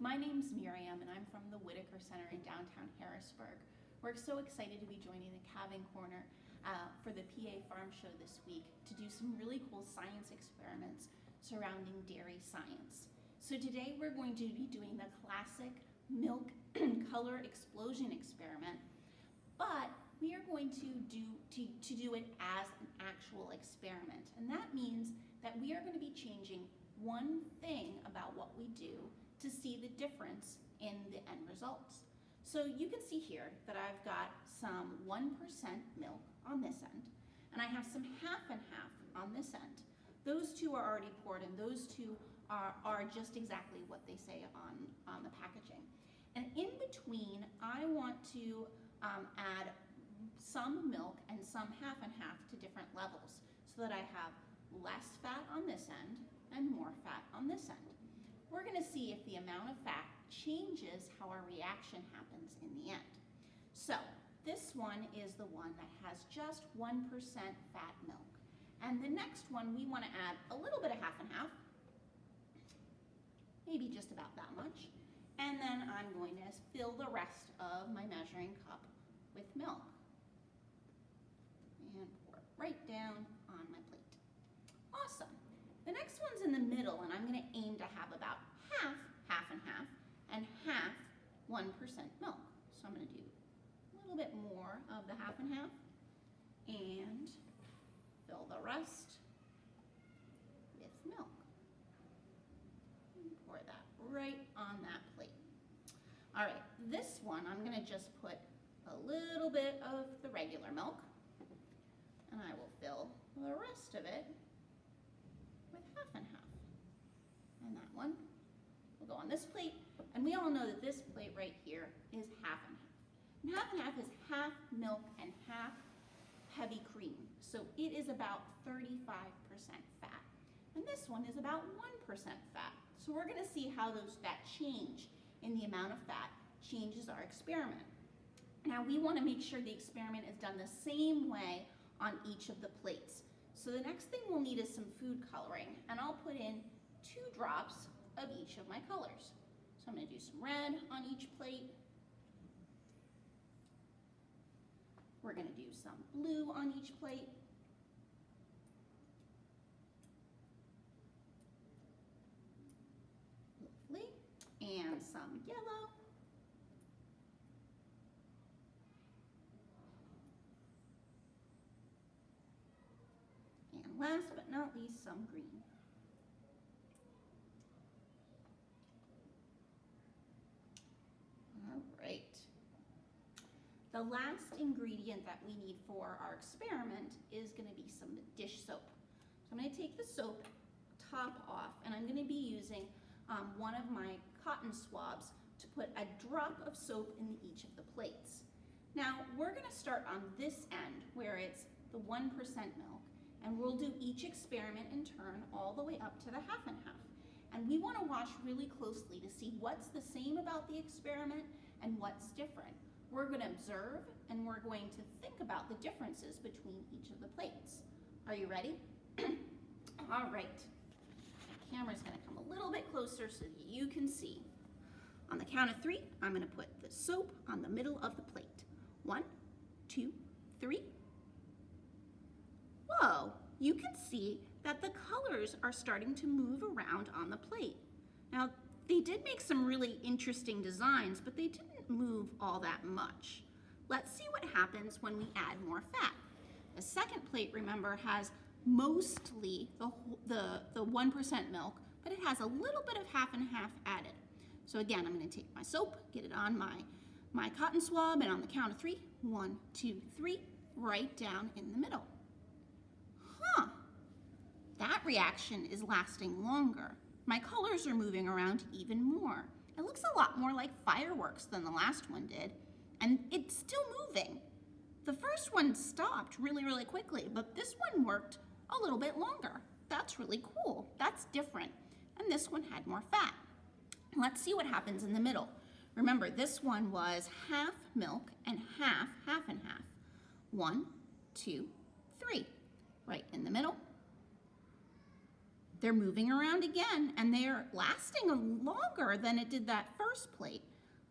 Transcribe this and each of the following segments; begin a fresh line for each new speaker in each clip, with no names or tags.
my name's Miriam and I'm from the Whitaker Center in downtown Harrisburg. We're so excited to be joining the Calving Corner for the PA Farm Show this week to do some really cool science experiments surrounding dairy science. So today we're going to be doing the classic milk color explosion experiment, but we are going to do it as an actual experiment. And that means that we are going to be changing one thing about what we do to see the difference in the end results. So you can see here that I've got some 1% milk on this end, and I have some half and half on this end. Those two are already poured, and those two are just exactly what they say on the packaging. And in between, I want to add some milk and some half and half to different levels so that I have less fat on this end and more fat on this end. We're going to see if the amount of fat changes how our reaction happens in the end. So this one is the one that has just 1% fat milk. And the next one, we want to add a little bit of half and half, maybe just about that much. And then I'm going to fill the rest of my measuring cup with milk. And pour it right down on my plate. Awesome. The next one's in the middle, and I'm going to aim to have about half and half, and half 1% milk. So I'm going to do a little bit more of the half and half, and fill the rest with milk. And pour that right on that plate. All right, this one I'm going to just put a little bit of the regular milk, and I will fill the rest of it with half and half. And that one will go on this plate, and we all know that this plate right here is half and half. And half is half milk and half heavy cream. So it is about 35% fat. And this one is about 1% fat. So we're gonna see how that change in the amount of fat changes our experiment. Now we wanna make sure the experiment is done the same way on each of the plates. So the next thing we'll need is some food coloring, and I'll put in 2 drops of each of my colors. So I'm going to do some red on each plate. We're going to do some blue on each plate. Lovely. And some yellow. And last but not least, some green. All right. The last ingredient that we need for our experiment is going to be some dish soap. So I'm going to take the soap top off, and I'm going to be using one of my cotton swabs to put a drop of soap in each of the plates. Now we're going to start on this end where it's the 1% milk, and we'll do each experiment in turn all the way up to the half and half. And we want to watch really closely to see what's the same about the experiment and what's different. We're going to observe, and we're going to think about the differences between each of the plates. Are you ready? All right. My camera's going to come a little bit closer so that you can see. On the count of 3, I'm going to put the soap on the middle of the plate. 1, 2, 3. Whoa, you can see that the colors are starting to move around on the plate. Now, they did make some really interesting designs, but they didn't move all that much. Let's see what happens when we add more fat. The second plate, remember, has mostly the 1% milk, but it has a little bit of half and half added. So again, I'm going to take my soap, get it on my cotton swab, and on the count of 3, 1, 2, 3, right down in the middle. That reaction is lasting longer. My colors are moving around even more. It looks a lot more like fireworks than the last one did, and it's still moving. The first one stopped really, really quickly, but this one worked a little bit longer. That's really cool. That's different. And this one had more fat. Let's see what happens in the middle. Remember, this one was half milk and half and half. 1, 2, 3. Right in the middle. they're moving around again, and they're lasting longer than it did that first plate.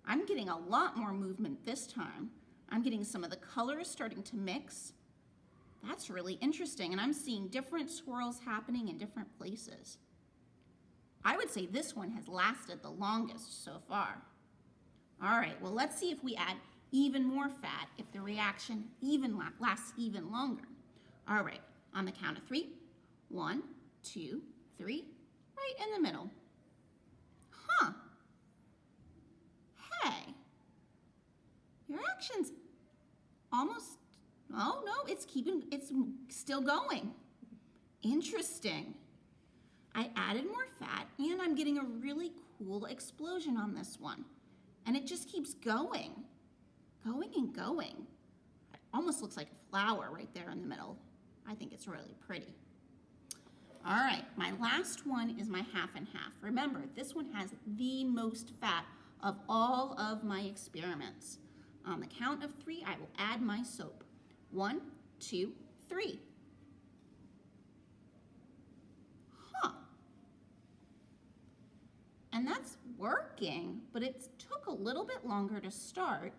I'm getting a lot more movement this time. I'm getting some of the colors starting to mix. That's really interesting, and I'm seeing different swirls happening in different places. I would say this one has lasted the longest so far. All right, well, let's see if we add even more fat, if the reaction lasts even longer. All right, on the count of 3, 1, 2, 3, right in the middle. Huh. Hey, your action's almost, oh no, it's still going. Interesting. I added more fat and I'm getting a really cool explosion on this one. And it just keeps going and going. It almost looks like a flower right there in the middle. I think it's really pretty. All right, my last one is my half and half. Remember, this one has the most fat of all of my experiments. On the count of 3, I will add my soap. 1, 2, 3. Huh. And that's working, but it took a little bit longer to start.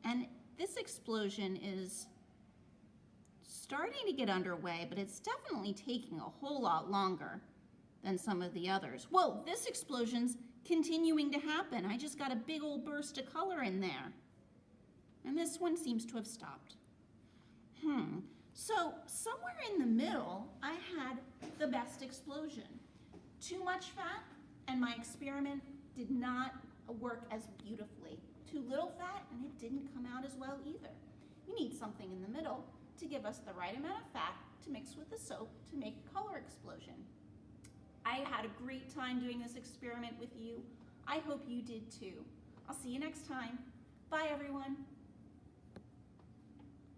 And this explosion is starting to get underway, but it's definitely taking a whole lot longer than some of the others. Whoa, this explosion's continuing to happen. I just got a big old burst of color in there. And this one seems to have stopped. So somewhere in the middle, I had the best explosion. Too much fat, and my experiment did not work as beautifully. Too little fat, and it didn't come out as well either. You need something in the middle to give us the right amount of fat to mix with the soap to make a color explosion. I had a great time doing this experiment with you. I hope you did too. I'll see you next time. Bye, everyone.